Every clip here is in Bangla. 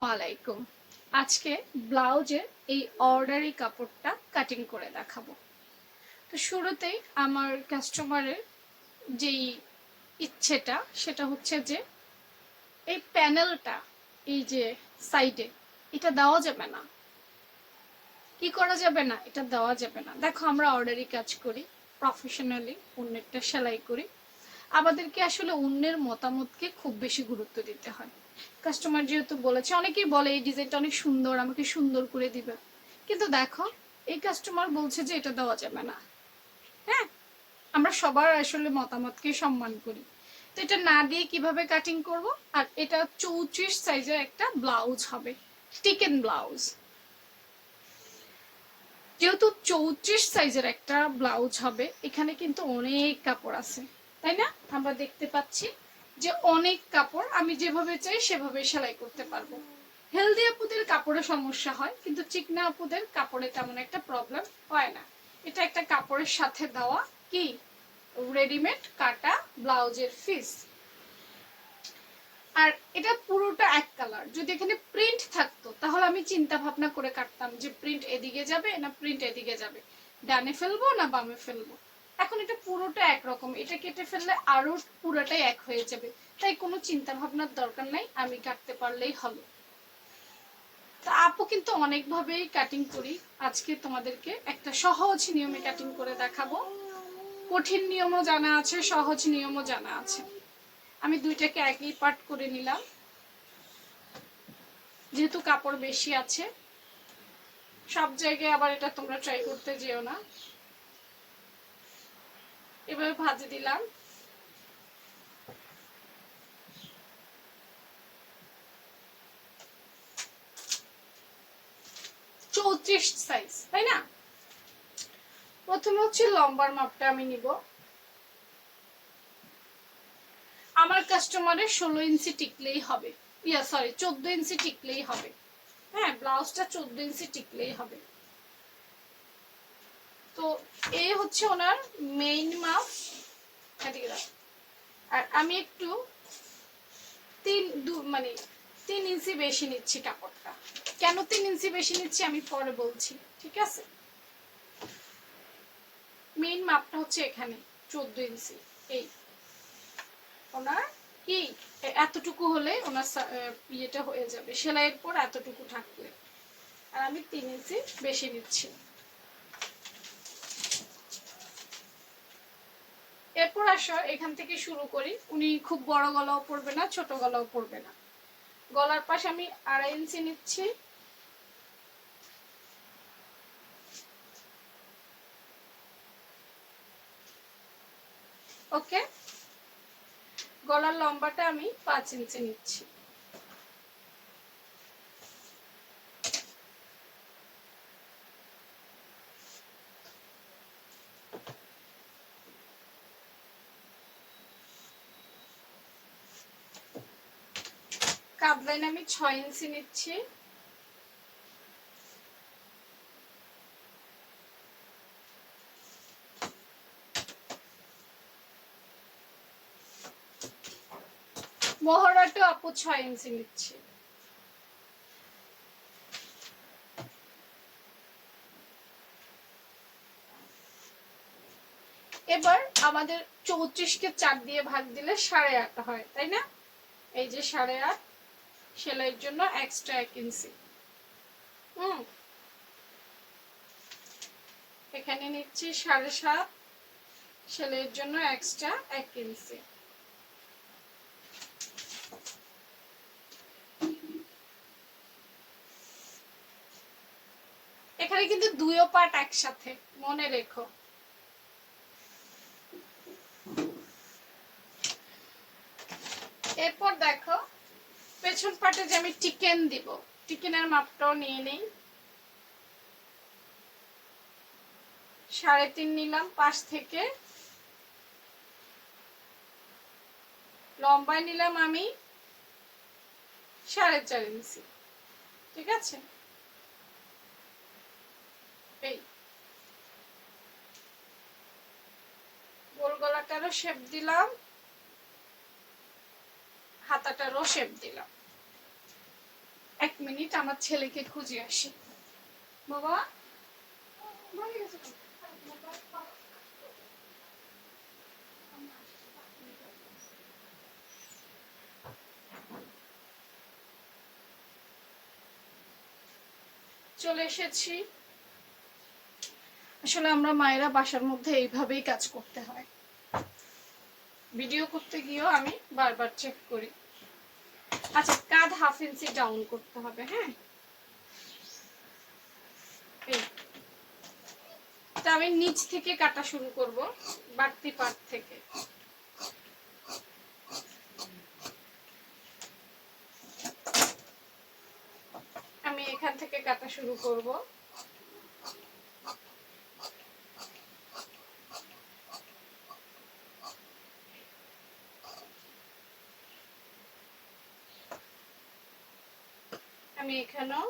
ওয়ালাইকুম। আজকে ব্লাউজের এই অর্ডারি কাপড়টা কাটিং করে দেখাবো। তো শুরুতেই আমার কাস্টমারের যেই ইচ্ছেটা সেটা হচ্ছে যে এই প্যানেলটা, এই যে সাইডে, এটা দেওয়া যাবে না। কি করা যাবে না? এটা দেওয়া যাবে না। দেখো, আমরা অর্ডারি কাজ করি, প্রফেশনালি অন্যেরটা সেলাই করি। আমাদেরকে আসলে অন্যের মতামতকে খুব বেশি গুরুত্ব দিতে হয়। কাস্টমার যেহেতু বলেছে, অনেকেই বলে এই ডিজাইনটা অনেক সুন্দর, আমাকে সুন্দর করে দিবে। কিন্তু দেখো, এই কাস্টমার বলছে যে এটা দেওয়া যাবে না। হ্যাঁ, আমরা সবার আসলে মতামতকে সম্মান করি। তো এটা না দিয়ে কিভাবে কাটিং করব? আর এটা 34 সাইজের একটা ব্লাউজ হবে, টিকেন ব্লাউজ। যেহেতু 34 সাইজের একটা ব্লাউজ হবে, এখানে কিন্তু অনেক কাপড় আছে, তাই না? আমরা দেখতে পাচ্ছি যে অনেক কাপড়, আমি যেভাবে চাই সেভাবে সেলাই করতে পারবো। হেলদি আপুদের কাপড়ে সমস্যা হয়, কিন্তু চিকনা আপুদের কাপড়ে তেমন একটা প্রবলেম হয় না। এটা একটা কাপড়ের সাথে দেওয়া কি রেডিমেড কাটা ব্লাউজের পিস। আর এটা পুরোটা এক কালার। যদি এখানে প্রিন্ট থাকতো তাহলে আমি চিন্তা ভাবনা করে কাটতাম যে প্রিন্ট এদিকে যাবে না প্রিন্ট এদিকে যাবে, ডানে ফেলবো না বামে ফেলবো। এখন এটা পুরোটা একরকম, এটা কেটে ফেললে আরো পুরোটাই এক হয়ে যাবে। তাই কোনো চিন্তা ভাবনার দরকার নাই, আমি কাটতে পারলেই হলো। তা আপু কিন্তু অনেকভাবেই কাটিং করি। আজকে তোমাদেরকে একটা সহজ নিয়মে কাটিং করে দেখাবো। কঠিন নিয়মও জানা আছে, সহজ নিয়মও জানা আছে। আমি দুইটাকে একই পার্ট করে নিলাম, যেহেতু কাপড় বেশি আছে। সব জায়গায় আবার এটা তোমরা ট্রাই করতে যেও না। এভাবে ভাজে দিলাম। চৌত্রিশ সাইজ, তাই না? প্রথমে হচ্ছে লম্বার মাপটা আমি নিব। আমার কাস্টমারের 16 ইঞ্চি টিকলেই হবে, সরি 14 ইঞ্চি টিকলেই হবে। হ্যাঁ, ব্লাউজটা 14 ইঞ্চি টিকলেই হবে। তো এই হচ্ছে ওনার মেইন মাপ। আর আমি একটু মানে 3 ইঞ্চি বেশি নিচ্ছি কাপড়টা। কেন 3 ইঞ্চি বেশি নিচ্ছি আমি পরে বলছি, ঠিক আছে? মেইন মাপটা হচ্ছে এখানে 14 ইঞ্চি। এই ওনার কি এতটুকু হলে ওনার ইয়েটা হয়ে যাবে, সেলাইয়ের পর এতটুকু থাকলে। আর আমি 3 ইঞ্চি বেশি নিচ্ছি। এরপর আসো এখান থেকে শুরু করি। উনি খুব বড় গলাও পরবে না, ছোট গলাও পরবে না। গলার পাশে আমি 2.5 ইঞ্চি নিচ্ছি। ওকে, গলার লম্বাটা আমি 5 ইঞ্চি নিচ্ছি। কাঁধলাইন আমি 6 ইঞ্চি নিচ্ছি। মহড়াটা আপু 6 ইঞ্চি নিচ্ছি। এবার আমাদের 34কে 4 দিয়ে ভাগ দিলে 8.5 হয়, তাই না? এই যে 8.5, সেলাইয়ের জন্য এক্সট্রা 1 ইঞ্চি। এখানে নিচ্ছি 7.5, সেলাইয়ের জন্য এক্সট্রা 1 ইঞ্চি। এখানে কিন্তু দুইও পার্ট একসাথে, মনে রেখো। এরপর দেখো পেছন পার্টে যে আমি টিকেন দিব, টিকেনের মাপটাও নিয়ে নেই। 3.5 নিলাম পাশ থেকে। লম্বায় নিলাম আমি 4.5 ইঞ্চি, ঠিক আছে? এই গোল গলাটারও শেপ দিলাম, হাতাটারও শেপ দিলাম। এক মিনিট আমার ছেলেকে খুঁজে আসি। বাবা চলে এসেছি। আসলে আমরা মায়েরা বাসার মধ্যে এইভাবেই কাজ করতে হয়। ভিডিও করতে গিয়েও আমি বারবার চেক করি। আচ্ছা, কাঁধ 1/2 ইঞ্চি ডাউন করতে হবে। হ্যাঁ, তা আমি নিচ থেকে কাটা শুরু করব, বাড়তি পার্ট থেকে। আমি এখান থেকে কাটা শুরু করব। আমি এখানেও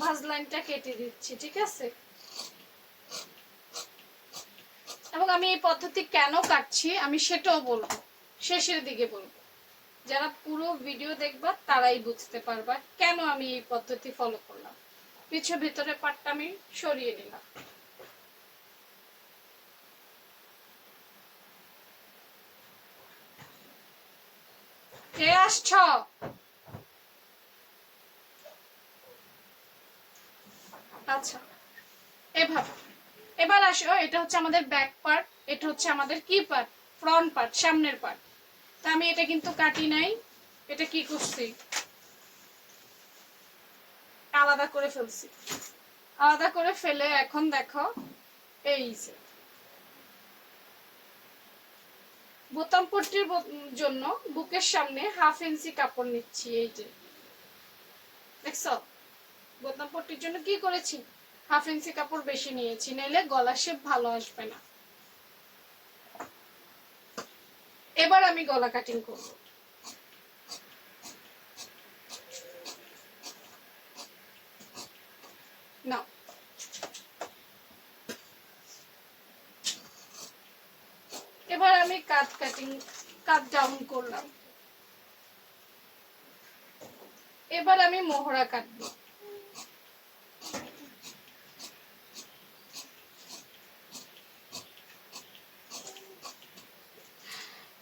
ভাঁজ লাইনটা কেটে দিচ্ছি, ঠিক আছে? এবং আমি এই পদ্ধতি কেন কাটছি আমি সেটাও বলবো, শেষের দিকে বলবো। যারা পুরো ভিডিও দেখবা তারাই বুঝতে পারবা কেন আমি এই পদ্ধতি ফলো করলাম। ভিতরে পাটটা আমি সরিয়ে নিলাম। কে আসছ? আচ্ছা, এভাবে। এবার আসো, এটা হচ্ছে আমাদের ব্যাক পার্ট, এটা হচ্ছে আমাদের কি পার্ট? ফ্রন্ট পার্ট, সামনের পার্ট। তা আমি এটা কিন্তু কাটি নাই, এটা কি করছি, আলাদা করে ফেলছি। আলাদা করে ফেলে এখন দেখো এই যে বোতাম পট্টির জন্য বুকের সামনে 1/2 ইঞ্চি কাপড় নিচ্ছি। এই যে দেখছো, বোতাম পট্টির জন্য কি করেছি, 1/2 ইঞ্চি কাপড় বেশি নিয়েছি, নাইলে গলা শেপ ভালো আসবে না। এবার আমি গলা কাটিং করব। না, এবার আমি কাট ডাউন করলাম। এবার আমি মোহরা কাটবো।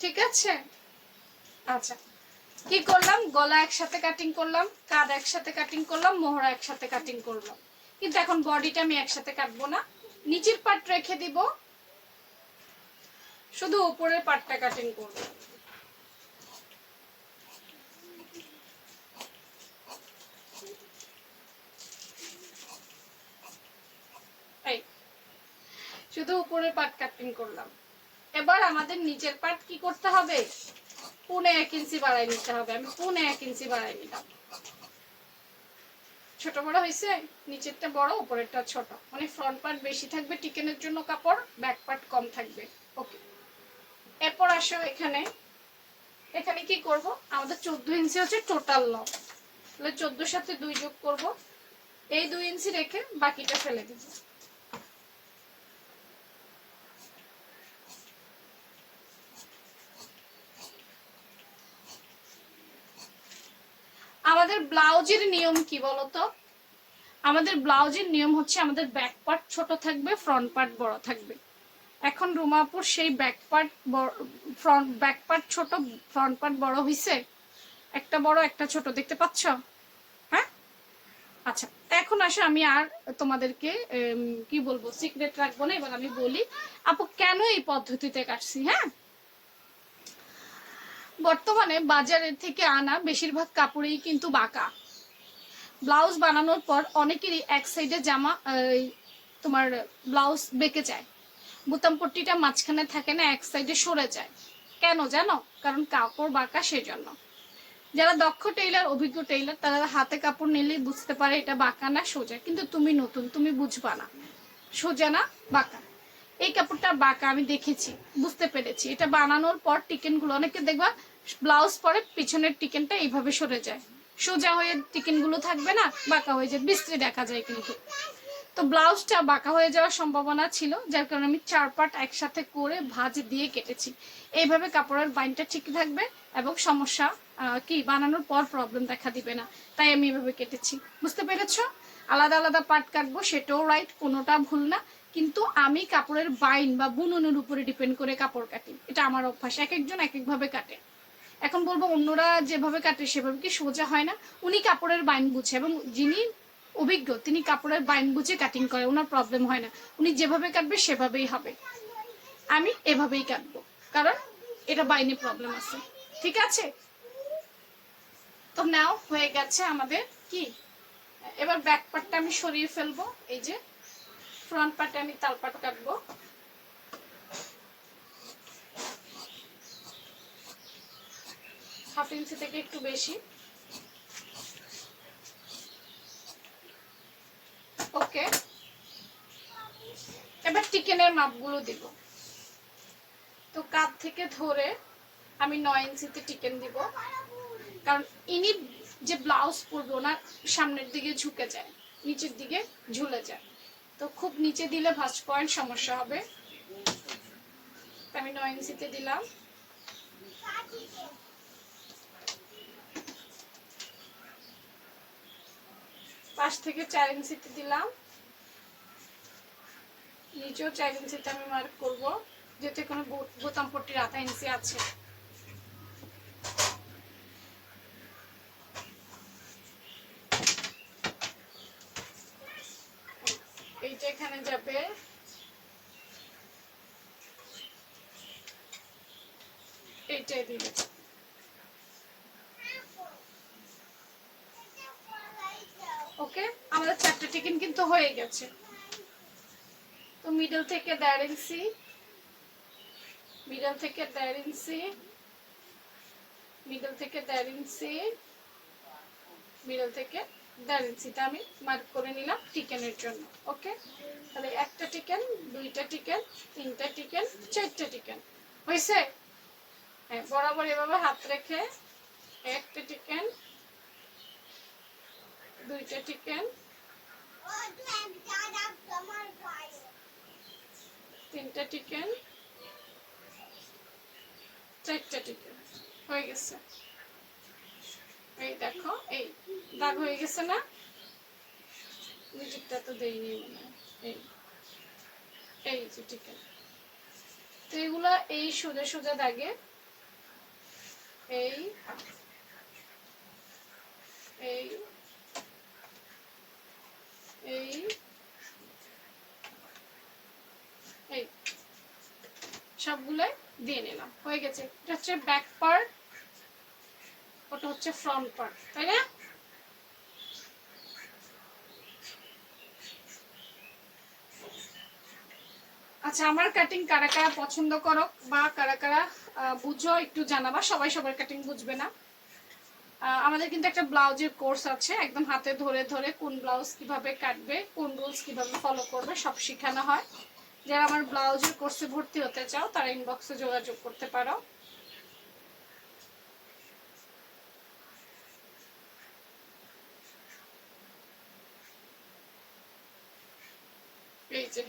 ঠিক আছে? আচ্ছা, কি করলাম, গলা একসাথে কাটিং করলাম, কাঁধ একসাথে কাটিং করলাম, মোহরা একসাথে কাটিং করলাম। কিন্তু এখন বডিটা আমি একসাথে কাটবো না, নিচের পার্ট রেখে দিব, শুধু উপরের পার্টটা কাটিং করব। এই শুধু উপরের পার্ট কাটিং করলাম। এবার আমাদের নিচের পার্ট কি করতে হবে, 1.5 ইঞ্চি বাড়াই নিতে হবে। আমি 1.5 ইঞ্চি বাড়াই নিলাম। ছোট বড় হয়েছে, নিচেরটা বড় উপরেরটা ছোট, মানে ফ্রন্ট পার্ট বেশি থাকবে টিকেনের জন্য কাপড়, ব্যাক পার্ট কম থাকবে। ওকে, এরপর আসো এখানে। এখানে কি করব, আমাদের 14 ইঞ্চি হচ্ছে টোটাল লং, তাহলে 14 সাথে 2 যোগ করব, এই 2 ইঞ্চি রেখে বাকিটা ফেলে দিব। আমাদের ব্লাউজের নিয়ম কি বলতো, আমাদের ব্লাউজের নিয়ম হচ্ছে আমাদের ব্যাক পার্ট ছোট থাকবে, ফ্রন্ট পার্ট বড় থাকবে। এখন রুমাপুর সেই ব্যাক পার্ট ছোট, ফ্রন্ট পার্ট বড় হইছে, একটা বড় একটা ছোট দেখতে পাচ্ছ? হ্যাঁ, আচ্ছা। এখন আসে, আমি আর তোমাদেরকে কি বলবো, সিক্রেট রাখবো না, এবার আমি বলি আপু কেন এই পদ্ধতিতে কাটছি। হ্যাঁ, বর্তমানে বাজারের থেকে আনা বেশিরভাগ কাপড়েই কিন্তু বাঁকা। ব্লাউজ বানানোর পর অনেকেরই এক সাইডে জামা তোমার ব্লাউজ বেঁকে যায়, বোতাম পট্টিটা মাঝখানে থাকে না, এক সাইডে সরে যায়। কেন জানো? কারণ কাপড় বাঁকা, সেজন্য। যারা দক্ষ টেইলার, অভিজ্ঞ টেইলার, তারা হাতে কাপড় নিলেই বুঝতে পারে এটা বাঁকা না সোজা। কিন্তু তুমি নতুন, তুমি বুঝবা না সোজা না বাঁকা। এই কাপড়টা বাঁকা, আমি দেখেছি, বুঝতে পেরেছি। এটা বানানোর পর টিকেনগুলো, অনেকে দেখবা ব্লাউজ পরে পিছনের টিকেনটা এইভাবে সরে যায়, সোজা হয়ে টিকেনগুলো থাকবে না, বাঁকা হয়ে যায়, বিশ্রী দেখা যায়। কিন্তু তো ব্লাউজটা বাঁকা হয়ে যাওয়ার সম্ভাবনা ছিল, যার কারণে আমি 4 পার্ট একসাথে করে ভাঁজ দিয়ে কেটেছি। এইভাবে কাপড়ের বাইনটা ঠিক থাকবে এবং সমস্যা কি বানানোর পর প্রবলেম দেখা দিবে না, তাই আমি এভাবে কেটেছি। বুঝতে পেরেছো? আলাদা আলাদা পার্ট কাটবো সেটাও রাইট, কোনোটা ভুল না, কিন্তু আমি কাপড়ের বাইন বা বুননের উপরে ডিপেন্ড করে কাপড় কাটি, এটা আমার অভ্যাস। এক একজন এক একভাবে কাটে। এখন বলবো অন্যরা যেভাবে কাটে সেভাবে কি সোজা হয় না? উনি কাপড়ের বাইন বুঝে এবং যিনি অভিজ্ঞ তিনি কাপড়ের বাইন বুঝে কাটিং করে, ওনার প্রবলেম হয় না। উনি যেভাবে কাটবে সেভাবেই হবে, আমি এভাবেই কাটবো, কারণ এটা বাইনে প্রবলেম আছে। ঠিক আছে? তো নাও হয়ে গেছে আমাদের কি, এবার ব্যাক পার্টটা আমি সরিয়ে ফেলবো। এই যে ফ্রন্ট পার্টে আমি তালপাট কাটবো। 1/2 ইঞ্চি থেকে একটু বেশি। ওকে, এবার টিকেনের মাপগুলো দিব। তো কাঁধ থেকে ধরে আমি 9 ইঞ্চিতে টিকেন দিব, কারণ ইনি যে ব্লাউজ পরবে ওনার সামনের দিকে ঝুঁকে যায়, নিচের দিকে ঝুলে যায়, তো খুব নিচে দিলে ভাঁজ পয়েন্ট সমস্যা হবে। আমি 9 ইঞ্চিতে দিলাম। পাশ থেকে 4 ইঞ্চিতে দিলাম, নিচেও 4 ইঞ্চিতে আমি মার্ক করব, যেতে কোনো বোতাম পট্টির 1/2 ইঞ্চি আছে। এইটা এখানে যাবে, এইটাই দিবে। ওকে, আমাদের 4টা টিকেন কিন্তু হয়ে গেছে। তো মিডল থেকে 1.5 ইঞ্চি, মিডল থেকে 1.5 ইঞ্চি, মিডল থেকে 1.5 ইঞ্চি, মিডল থেকে 1.5 ইঞ্চিটা আমি মার্ক করে নিলাম টিকেনের জন্য। ওকে, তাহলে একটা টিকেন, দুইটা টিকেন, তিনটা টিকেন, 4টা টিকেন হয়েছে। হ্যাঁ, বরাবর এভাবে হাত রেখে একটা টিকেন, দুইটা টিকেন, তিনটা টিকেন, 4টা টিকেন হয়ে গেছে। এই দেখো, এই দাগ হয়ে গেছে না? নিচেরটা তো দেইনি মনে হয়। এই এই যে টিকেন, তো এগুলা এই সোজা সোজা দাগে এই এই এই এই সবগুলো দিয়ে নিলাম, হয়ে গেছে। এটা হচ্ছে ব্যাক পার্ট, ওটা হচ্ছে ফ্রন্ট পার্ট, তাই না? আচ্ছা, আমার কাটিং কারা কারা পছন্দ করো বা কারা কারা বুঝো একটু জানাবা। সবাই সবার কাটিং বুঝবে না। আমাদের কিন্তু একটা ব্লাউজের কোর্স আছে, একদম হাতে ধরে ধরে কোন ব্লাউজ কিভাবে কাটবে, কোন রুলস কিভাবে ফলো করবে সব শেখানো হয়। যারা আমার ব্লাউজের কোর্সে ভর্তি হতে চাও তারা ইনবক্সে যোগাযোগ করতে পারো। এই যে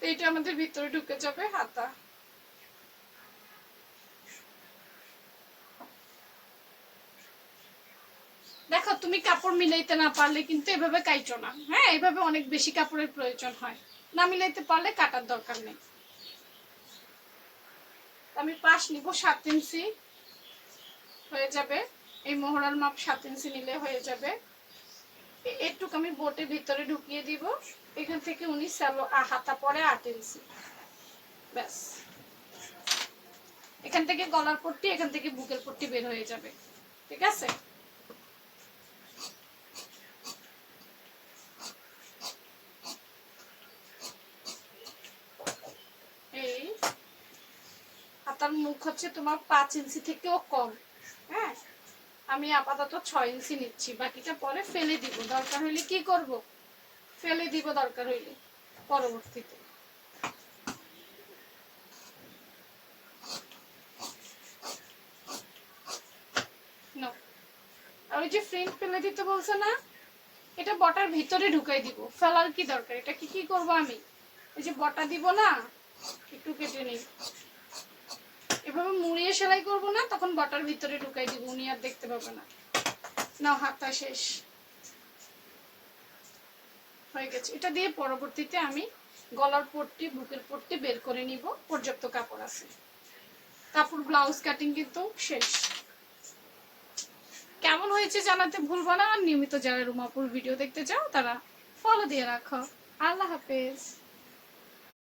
এইটা আমাদের ভিতরে ঢুকে যাবে হাতা। দেখো, তুমি কাপড় মিলাইতে না পারলে কিন্তু এভাবে কাইটো না। হ্যাঁ, এভাবে অনেক বেশি কাপড়ের প্রয়োজন হয়, না মিলাইতে পারলে কাটার দরকার নেই। আমি পাশ নিব 7 ইঞ্চি হয়ে যাবে, এই মোহরার মাপ 7 ইঞ্চি নিলে হয়ে যাবে। এটুকু আমি বোটের ভিতরে ঢুকিয়ে দিব, এখান থেকে উনি হাতা পরে 8 ইঞ্চি, ব্যাস। এখান থেকে গলার পট্টি, এখান থেকে বুকের পট্টি বের হয়ে যাবে। ঠিক আছে? এই হাতার মুখ হচ্ছে তোমার 5 ইঞ্চি থেকেও কম। হ্যাঁ, আমি আপাতত 6 ইঞ্চি নিচ্ছি, বাকিটা পরে ফেলে দিব, দরকার হইলে কি করব, ফেলে দিব দরকার হইলে পরবর্তীতে। আর ওই যে ফ্রিন্ট ফেলে দিতে বলছে না, এটা বটার ভিতরে ঢুকাই দিব, ফেলার কি দরকার? এটা কি করব আমি, এই যে বটা দিব না, একটু কেটে নিই, এভাবে মুড়িয়ে সেলাই করব না, তখন বটার ভিতরে ঢুকাই দিব, উনি আর দেখতে পাবে না। নাও, হাতা শেষ হয়ে গেছে। এটা দিয়ে পরবর্তীতে আমি গলার পট্টি, বুকের পট্টি বের করে নিব, পর্যাপ্ত কাপড় আছে। কাপড় ব্লাউজ কাটিং কিন্তু শেষ। কেমন হয়েছে জানাতে ভুলবা না। আর নিয়মিত যারা রুমাপুর ভিডিও দেখতে চাও তারা ফলো দিয়ে রাখো। আল্লাহ হাফেজ।